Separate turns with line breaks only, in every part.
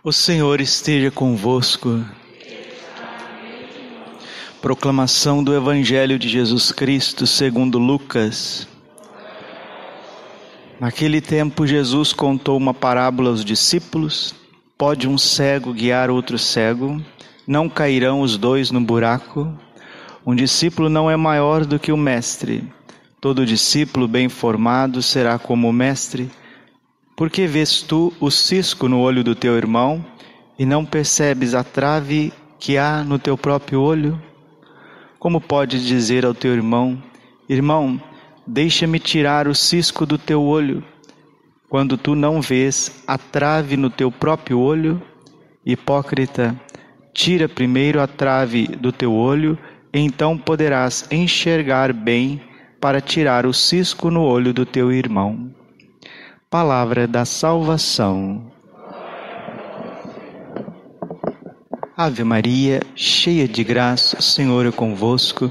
O Senhor esteja convosco. Proclamação do Evangelho de Jesus Cristo segundo Lucas. Naquele tempo Jesus contou uma parábola aos discípulos. Pode um cego guiar outro cego? Não cairão os dois no buraco? Um discípulo não é maior do que o mestre. Todo discípulo bem formado será como o mestre. Por que vês tu o cisco no olho do teu irmão e não percebes a trave que há no teu próprio olho? Como podes dizer ao teu irmão: irmão, deixa-me tirar o cisco do teu olho, quando tu não vês a trave no teu próprio olho? Hipócrita, tira primeiro a trave do teu olho, e então poderás enxergar bem para tirar o cisco no olho do teu irmão. Palavra da salvação. Ave Maria, cheia de graça, o Senhor é convosco.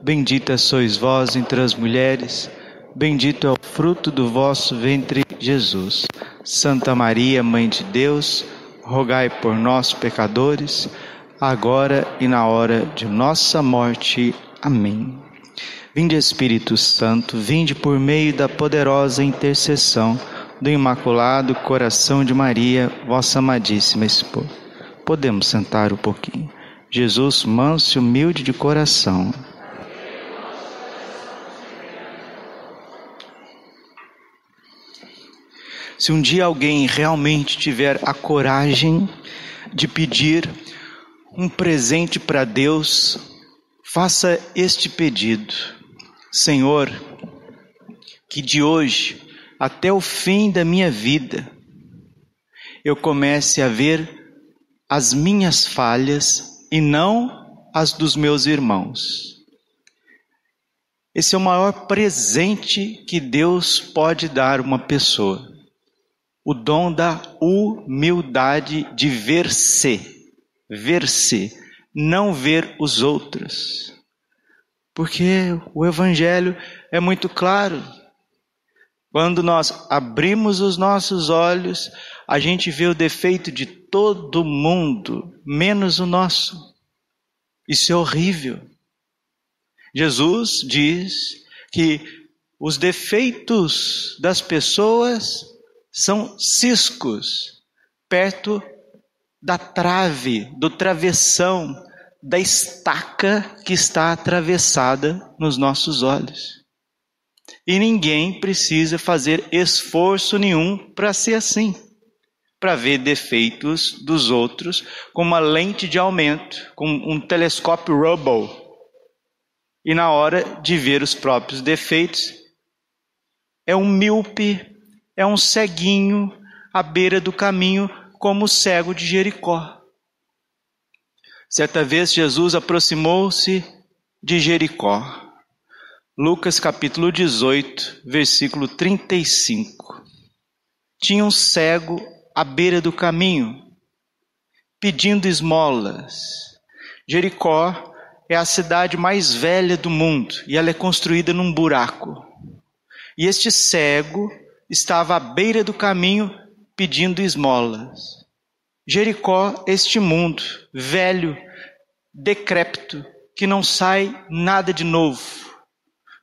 Bendita sois vós entre as mulheres, bendito é o fruto do vosso ventre, Jesus. Santa Maria, Mãe de Deus, rogai por nós, pecadores, agora e na hora de nossa morte. Amém. Vinde, Espírito Santo, vinde por meio da poderosa intercessão do Imaculado Coração de Maria, vossa amadíssima esposa. Podemos sentar um pouquinho. Jesus, manso e humilde de coração. Se um dia alguém realmente tiver a coragem de pedir um presente para Deus, faça este pedido: Senhor, que de hoje até o fim da minha vida eu comece a ver as minhas falhas e não as dos meus irmãos. Esse é o maior presente que Deus pode dar a uma pessoa. O dom da humildade de ver-se, não ver os outros. Porque o Evangelho é muito claro. Quando nós abrimos os nossos olhos, a gente vê o defeito de todo mundo, menos o nosso. Isso é horrível. Jesus diz que os defeitos das pessoas são ciscos perto da trave, do travessão, da estaca que está atravessada nos nossos olhos. E ninguém precisa fazer esforço nenhum para ser assim, para ver defeitos dos outros com uma lente de aumento, com um telescópio Hubble. E na hora de ver os próprios defeitos, é um míope, é um ceguinho à beira do caminho, como o cego de Jericó. Certa vez Jesus aproximou-se de Jericó. Lucas capítulo 18, versículo 35. Tinha um cego à beira do caminho, pedindo esmolas. Jericó é a cidade mais velha do mundo e ela é construída num buraco. E este cego estava à beira do caminho pedindo esmolas. Jericó, este mundo velho, decrépito, que não sai nada de novo.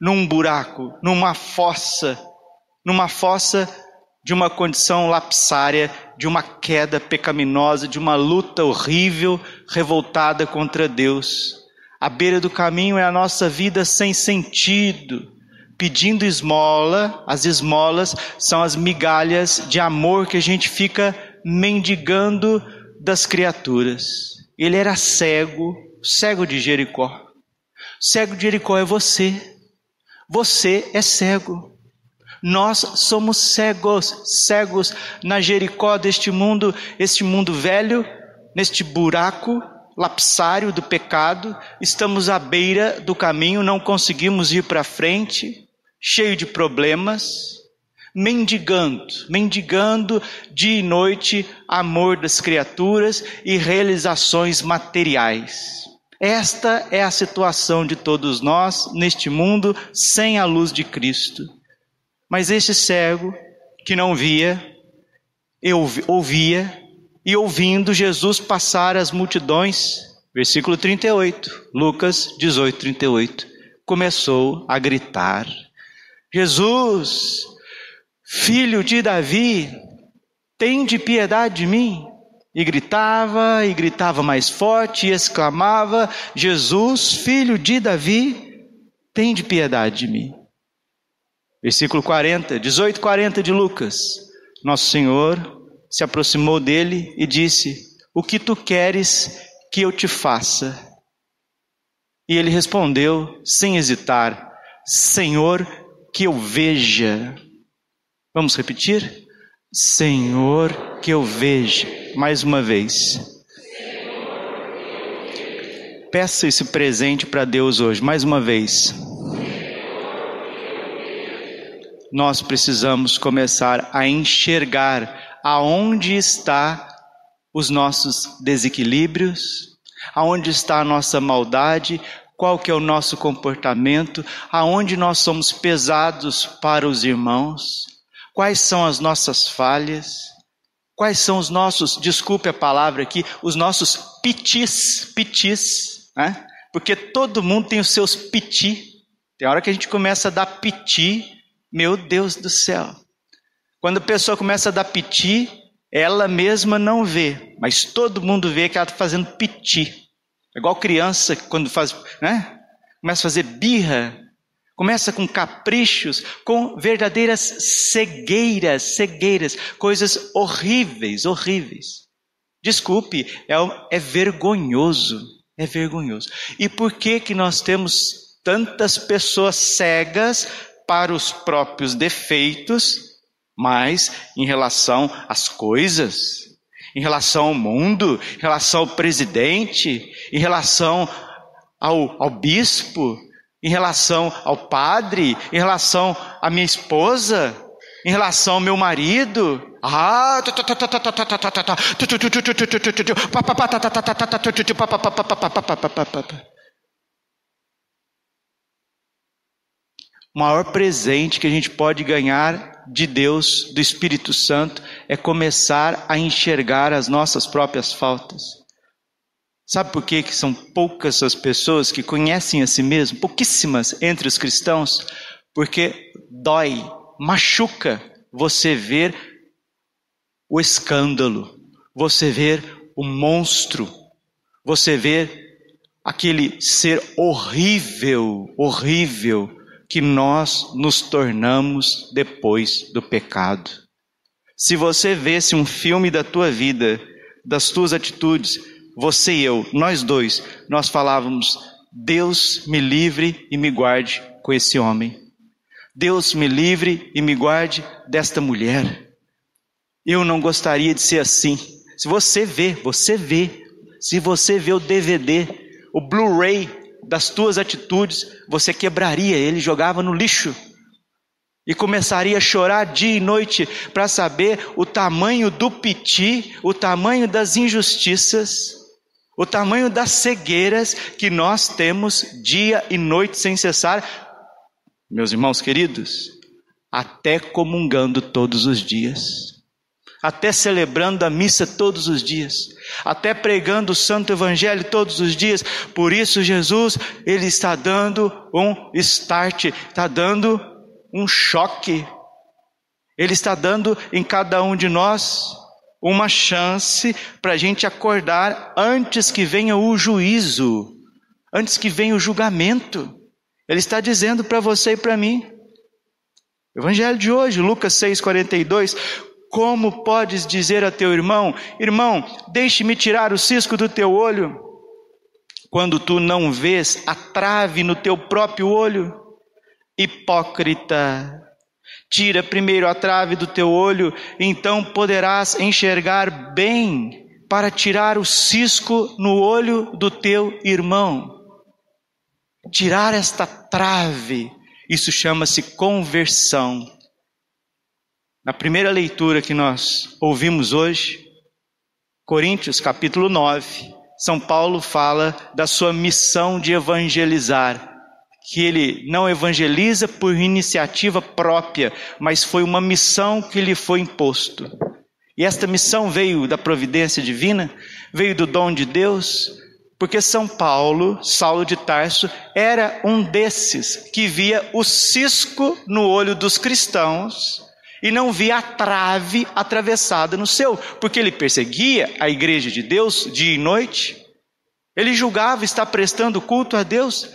Num buraco, numa fossa de uma condição lapsária, de uma queda pecaminosa, de uma luta horrível, revoltada contra Deus. À beira do caminho é a nossa vida sem sentido, pedindo esmola. As esmolas são as migalhas de amor que a gente fica mendigando das criaturas. Ele era cego de Jericó. Cego de Jericó é você. Você é cego. Nós somos cegos na Jericó deste mundo, este mundo velho, neste buraco lapsário do pecado. Estamos à beira do caminho, não conseguimos ir para frente, cheio de problemas, mendigando dia e noite amor das criaturas e realizações materiais. Esta é a situação de todos nós neste mundo sem a luz de Cristo. Mas este cego que não via, ouvia, e ouvindo Jesus passar as multidões, versículo 38, Lucas 18, 38, começou a gritar: Jesus, filho de Davi, tende piedade de mim. E gritava mais forte e exclamava: Jesus, filho de Davi, tende piedade de mim. Versículo 40, 18:40 de Lucas. Nosso Senhor se aproximou dele e disse: o que tu queres que eu te faça? E ele respondeu sem hesitar: Senhor, que eu veja. Vamos repetir? Senhor, que eu veja. Mais uma vez. Peça esse presente para Deus hoje, mais uma vez. Nós precisamos começar a enxergar aonde está os nossos desequilíbrios, aonde está a nossa maldade, qual que é o nosso comportamento, aonde nós somos pesados para os irmãos, quais são as nossas falhas, quais são os nossos, desculpe a palavra aqui, os nossos pitis, né? Porque todo mundo tem os seus piti. Tem hora que a gente começa a dar piti, meu Deus do céu. Quando a pessoa começa a dar piti, ela mesma não vê, mas todo mundo vê que ela está fazendo piti. É igual criança quando faz, né? Começa a fazer birra, começa com caprichos, com verdadeiras cegueiras, coisas horríveis. Desculpe, é vergonhoso, é vergonhoso. E por que nós temos tantas pessoas cegas para os próprios defeitos, mas em relação às coisas, em relação ao mundo, em relação ao presidente, em relação ao bispo, em relação ao padre, em relação à minha esposa, em relação ao meu marido? O maior presente que a gente pode ganhar de Deus, do Espírito Santo, é começar a enxergar as nossas próprias faltas. Sabe por que são poucas as pessoas que conhecem a si mesmo? Pouquíssimas entre os cristãos. Porque dói, machuca você ver o escândalo, você ver o monstro, você ver aquele ser horrível que nós nos tornamos depois do pecado. Se você visse um filme da tua vida, das tuas atitudes, você e eu, nós dois, nós falávamos: Deus me livre e me guarde com esse homem. Deus me livre e me guarde desta mulher. Eu não gostaria de ser assim. Se você vê, se você vê o DVD, o Blu-ray das tuas atitudes, você quebraria ele, jogava no lixo e começaria a chorar dia e noite para saber o tamanho do piti, o tamanho das injustiças, o tamanho das cegueiras que nós temos dia e noite sem cessar. Meus irmãos queridos, até comungando todos os dias, até celebrando a missa todos os dias, até pregando o Santo Evangelho todos os dias. Por isso Jesus, Ele está dando um start, está dando um choque. Ele está dando em cada um de nós uma chance para a gente acordar antes que venha o juízo, antes que venha o julgamento. Ele está dizendo para você e para mim. Evangelho de hoje, Lucas 6,42. Como podes dizer a teu irmão: irmão, deixe-me tirar o cisco do teu olho, quando tu não vês a trave no teu próprio olho? Hipócrita, tira primeiro a trave do teu olho, então poderás enxergar bem para tirar o cisco no olho do teu irmão. Tirar esta trave, isso chama-se conversão. Na primeira leitura que nós ouvimos hoje, Coríntios capítulo 9, São Paulo fala da sua missão de evangelizar, que ele não evangeliza por iniciativa própria, mas foi uma missão que lhe foi imposto. E esta missão veio da providência divina, veio do dom de Deus, porque São Paulo, Saulo de Tarso, era um desses que via o cisco no olho dos cristãos e não via a trave atravessada no seu, porque ele perseguia a igreja de Deus dia e noite. Ele julgava estar prestando culto a Deus.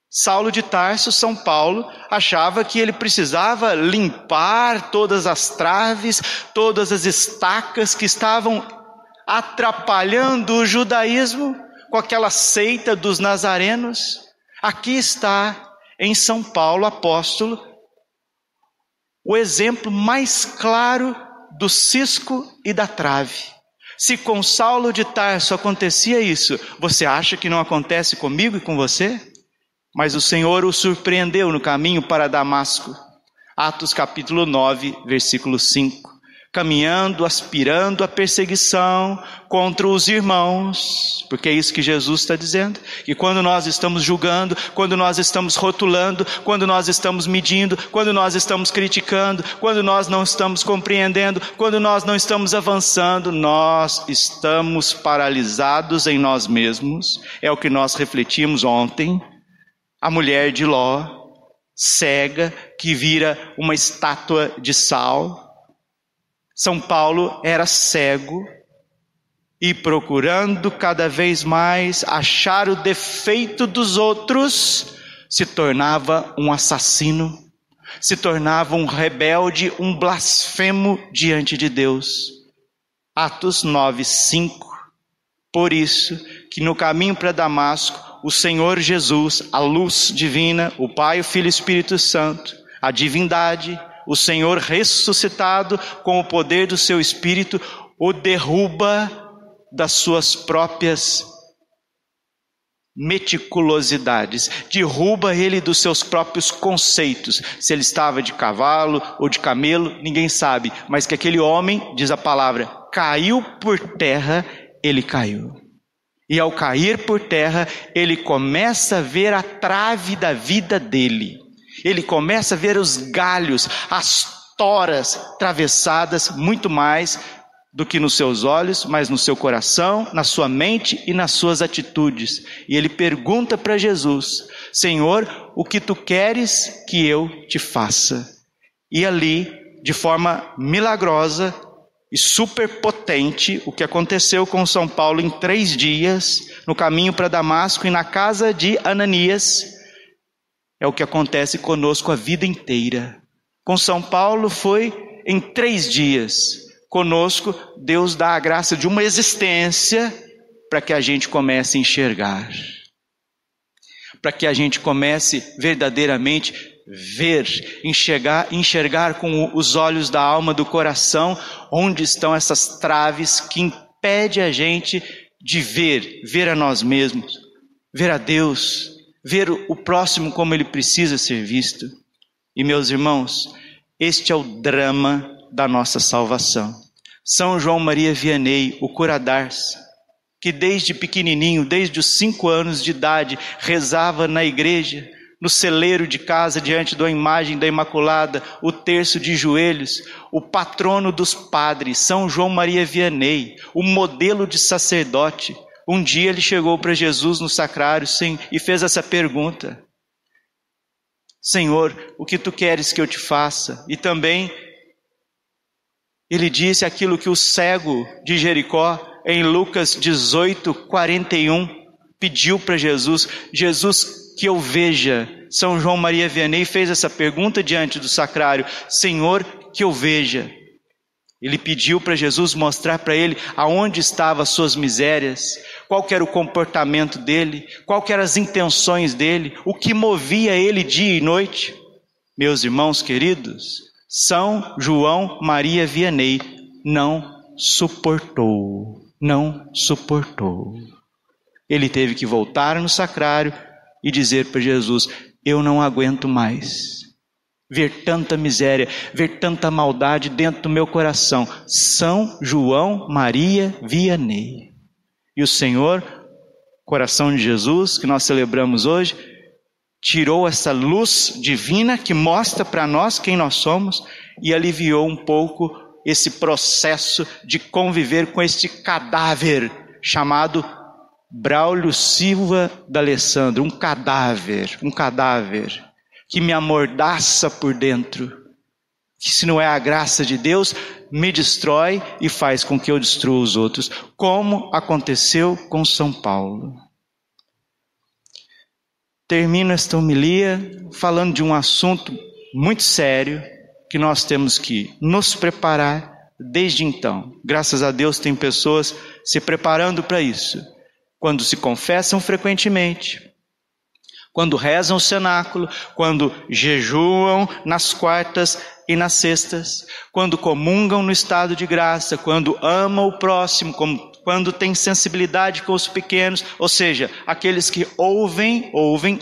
Saulo de Tarso, São Paulo, achava que ele precisava limpar todas as traves, todas as estacas que estavam atrapalhando o judaísmo com aquela seita dos nazarenos. Aqui está em São Paulo, apóstolo, o exemplo mais claro do cisco e da trave. Se com Saulo de Tarso acontecia isso, você acha que não acontece comigo e com você? Mas o Senhor o surpreendeu no caminho para Damasco. Atos capítulo 9, versículo 5. Caminhando, aspirando a perseguição contra os irmãos, porque é isso que Jesus está dizendo, que quando nós estamos julgando, quando nós estamos rotulando, quando nós estamos medindo, quando nós estamos criticando, quando nós não estamos compreendendo, quando nós não estamos avançando, nós estamos paralisados em nós mesmos. É o que nós refletimos ontem. A mulher de Ló, cega, que vira uma estátua de sal. São Paulo era cego e procurando cada vez mais achar o defeito dos outros, se tornava um assassino, se tornava um rebelde, um blasfemo diante de Deus. Atos 9, 5. Por isso que no caminho para Damasco, o Senhor Jesus, a luz divina, o Pai, o Filho e o Espírito Santo, a divindade, o Senhor ressuscitado com o poder do seu Espírito, o derruba das suas próprias meticulosidades, derruba ele dos seus próprios conceitos. Se ele estava de cavalo ou de camelo, ninguém sabe, mas que aquele homem, diz a palavra, caiu por terra, ele caiu. E ao cair por terra, ele começa a ver a trave da vida dele. Ele começa a ver os galhos, as toras travessadas, muito mais do que nos seus olhos, mas no seu coração, na sua mente e nas suas atitudes. E ele pergunta para Jesus: Senhor, o que tu queres que eu te faça? E ali, de forma milagrosa e superpotente, o que aconteceu com São Paulo em 3 dias, no caminho para Damasco e na casa de Ananias, é o que acontece conosco a vida inteira. Com São Paulo foi em 3 dias. Conosco, Deus dá a graça de uma existência para que a gente comece a enxergar. Para que a gente comece verdadeiramente ver, enxergar com os olhos da alma, do coração, onde estão essas traves que impedem a gente de ver a nós mesmos, ver a Deus, ver o próximo como ele precisa ser visto. E meus irmãos, este é o drama da nossa salvação. São João Maria Vianney, o cura d'Ars, que desde pequenininho, desde os 5 anos de idade, rezava na igreja, no celeiro de casa, diante da imagem da Imaculada, o terço de joelhos, o patrono dos padres, São João Maria Vianney, o modelo de sacerdote. Um dia ele chegou para Jesus no sacrário e fez essa pergunta: Senhor, o que tu queres que eu te faça? E também ele disse aquilo que o cego de Jericó, em Lucas 18, 41, pediu para Jesus: Jesus, que eu veja. São João Maria Vianney fez essa pergunta diante do sacrário: Senhor, que eu veja. Ele pediu para Jesus mostrar para ele aonde estavam as suas misérias, qual que era o comportamento dele, qual que eram as intenções dele, o que movia ele dia e noite. Meus irmãos queridos, São João Maria Vianney não suportou. Ele teve que voltar no sacrário e dizer para Jesus: eu não aguento mais ver tanta miséria, ver tanta maldade dentro do meu coração. São João Maria Vianney. E o Senhor, coração de Jesus, que nós celebramos hoje, tirou essa luz divina que mostra para nós quem nós somos e aliviou um pouco esse processo de conviver com este cadáver chamado Braulio Silva D'Alessandro, um cadáver que me amordaça por dentro, que se não é a graça de Deus, me destrói e faz com que eu destrua os outros, como aconteceu com São Paulo. Termino esta homilia falando de um assunto muito sério, que nós temos que nos preparar desde então. Graças a Deus tem pessoas se preparando para isso. Quando se confessam frequentemente, quando rezam o cenáculo, quando jejuam nas quartas e nas sextas, quando comungam no estado de graça, quando amam o próximo, quando têm sensibilidade com os pequenos, ou seja, aqueles que ouvem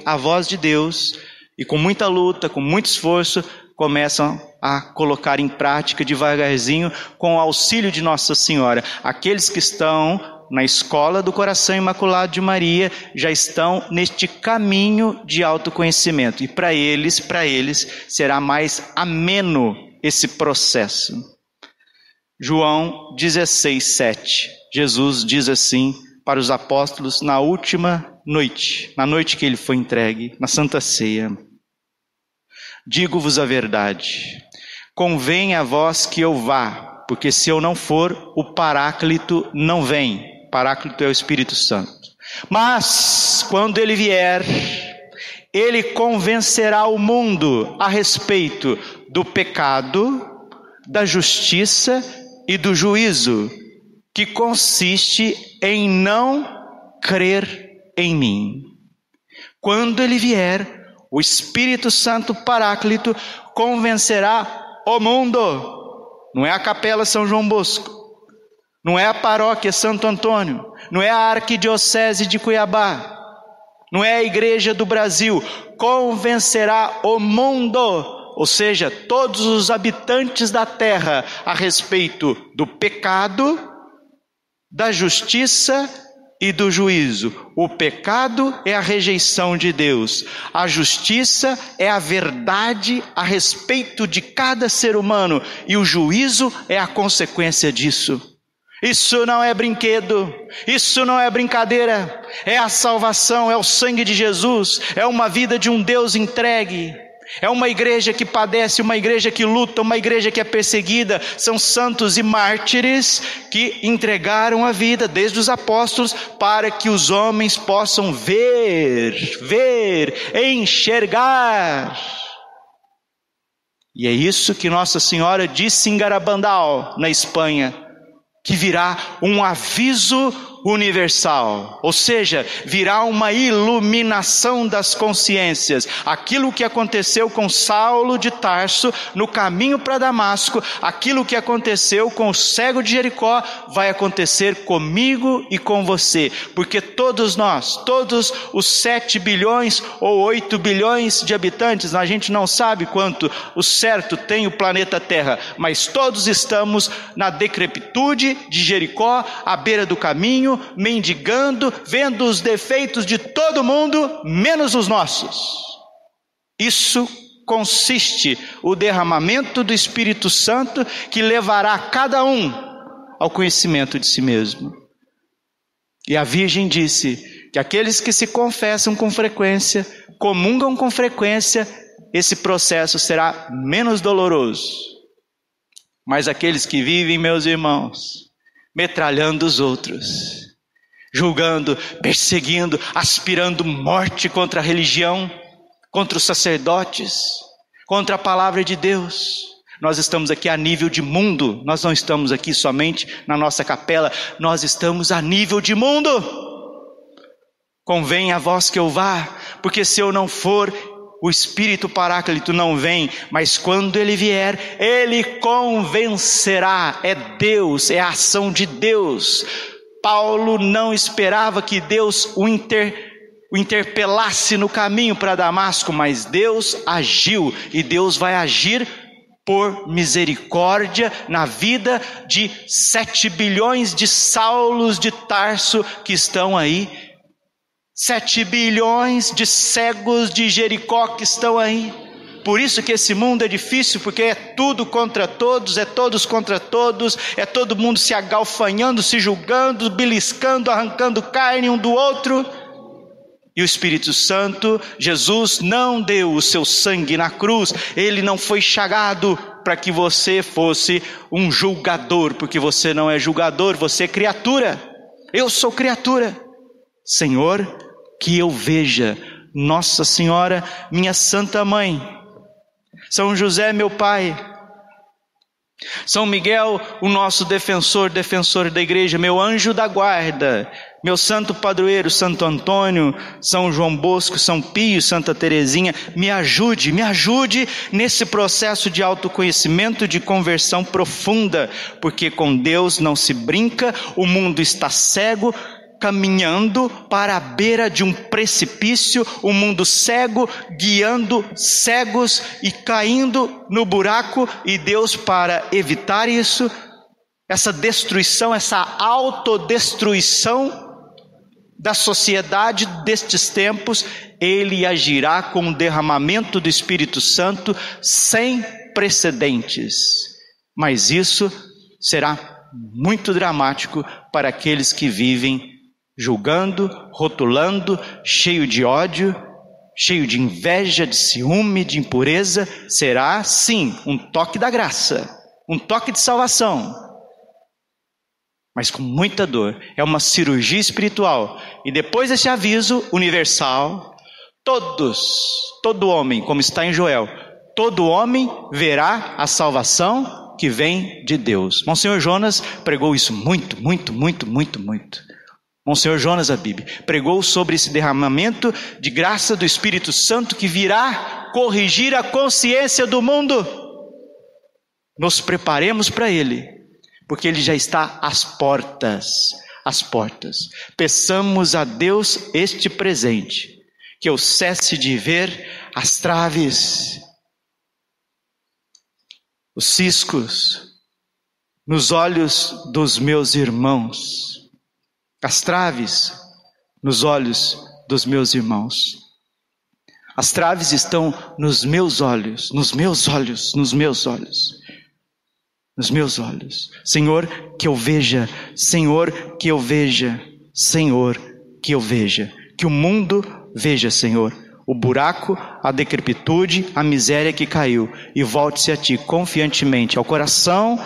a voz de Deus e com muita luta, com muito esforço, começam a colocar em prática devagarzinho com o auxílio de Nossa Senhora. Aqueles que estão na escola do Coração Imaculado de Maria já estão neste caminho de autoconhecimento, e para eles será mais ameno esse processo. João 16:7, Jesus diz assim para os apóstolos na última noite, na noite que ele foi entregue, na Santa Ceia: digo-vos a verdade, convém a vós que eu vá, porque se eu não for, o Paráclito não vem. Paráclito é o Espírito Santo. Mas, quando ele vier, ele convencerá o mundo a respeito do pecado, da justiça e do juízo, que consiste em não crer em mim. Quando ele vier, o Espírito Santo Paráclito convencerá o mundo. Não é a Capela São João Bosco, não é a Paróquia Santo Antônio, não é a Arquidiocese de Cuiabá, não é a Igreja do Brasil. Convencerá o mundo, ou seja, todos os habitantes da terra, a respeito do pecado, da justiça e do juízo. O pecado é a rejeição de Deus, a justiça é a verdade a respeito de cada ser humano, e o juízo é a consequência disso. Isso não é brinquedo, isso não é brincadeira, é a salvação, é o sangue de Jesus, é uma vida de um Deus entregue, é uma igreja que padece, uma igreja que luta, uma igreja que é perseguida. São santos e mártires que entregaram a vida, desde os apóstolos, para que os homens possam ver, enxergar. E é isso que Nossa Senhora disse em Garabandal, na Espanha, que virá um aviso universal, ou seja, virá uma iluminação das consciências. Aquilo que aconteceu com Saulo de Tarso no caminho para Damasco, aquilo que aconteceu com o cego de Jericó, vai acontecer comigo e com você, porque todos nós, todos os 7 bilhões ou 8 bilhões de habitantes, a gente não sabe quanto o certo tem o planeta Terra, mas todos estamos na decrepitude de Jericó, à beira do caminho, mendigando, vendo os defeitos de todo mundo, menos os nossos. Isso consiste o derramamento do Espírito Santo, que levará cada um ao conhecimento de si mesmo. E a Virgem disse que aqueles que se confessam com frequência, comungam com frequência, esse processo será menos doloroso. Mas aqueles que vivem, meus irmãos, metralhando os outros, julgando, perseguindo, aspirando morte contra a religião, contra os sacerdotes, contra a palavra de Deus. Nós estamos aqui a nível de mundo, nós não estamos aqui somente na nossa capela, nós estamos a nível de mundo. Convém a vós que eu vá, porque se eu não for, o Espírito Paráclito não vem, mas quando ele vier, ele convencerá. É Deus, é a ação de Deus. Paulo não esperava que Deus o interpelasse no caminho para Damasco, mas Deus agiu, e Deus vai agir por misericórdia na vida de 7 bilhões de Saulos de Tarso que estão aí, 7 bilhões de cegos de Jericó que estão aí, Por isso que esse mundo é difícil, porque é tudo contra todos, é todos contra todos, é todo mundo se agalfanhando, se julgando, beliscando, arrancando carne um do outro. E o Espírito Santo, Jesus não deu o seu sangue na cruz, ele não foi chagado para que você fosse um julgador, porque você não é julgador, você é criatura. Eu sou criatura. Senhor, que eu veja Nossa Senhora, minha Santa Mãe, São José, meu Pai, São Miguel, o nosso defensor da igreja, meu anjo da guarda, meu santo padroeiro, Santo Antônio, São João Bosco, São Pio, Santa Teresinha, me ajude nesse processo de autoconhecimento, de conversão profunda, porque com Deus não se brinca, o mundo está cego, caminhando para a beira de um precipício, o mundo cego, guiando cegos e caindo no buraco, e Deus, para evitar isso, essa destruição, essa autodestruição da sociedade destes tempos, ele agirá com o derramamento do Espírito Santo sem precedentes. Mas isso será muito dramático para aqueles que vivem julgando, rotulando, cheio de ódio, cheio de inveja, de ciúme, de impureza. Será sim um toque da graça, um toque de salvação, mas com muita dor. É uma cirurgia espiritual. E depois desse aviso universal, todo homem, como está em Joel, todo homem verá a salvação que vem de Deus. Monsenhor Jonas pregou isso muito. Monsenhor Jonas Abib pregou sobre esse derramamento de graça do Espírito Santo que virá corrigir a consciência do mundo. Nos preparemos para ele, porque ele já está às portas. Peçamos a Deus este presente, que eu cesse de ver as traves, os ciscos nos olhos dos meus irmãos, as traves nos olhos dos meus irmãos. As traves estão nos meus olhos. Senhor, que eu veja, que o mundo veja, Senhor, o buraco, a decrepitude, a miséria que caiu, e volte-se a Ti confiantemente, ao coração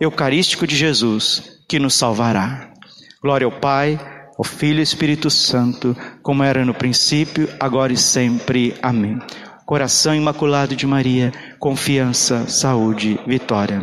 eucarístico de Jesus, que nos salvará. Glória ao Pai, ao Filho e ao Espírito Santo, como era no princípio, agora e sempre. Amém. Coração imaculado de Maria, confiança, saúde, vitória.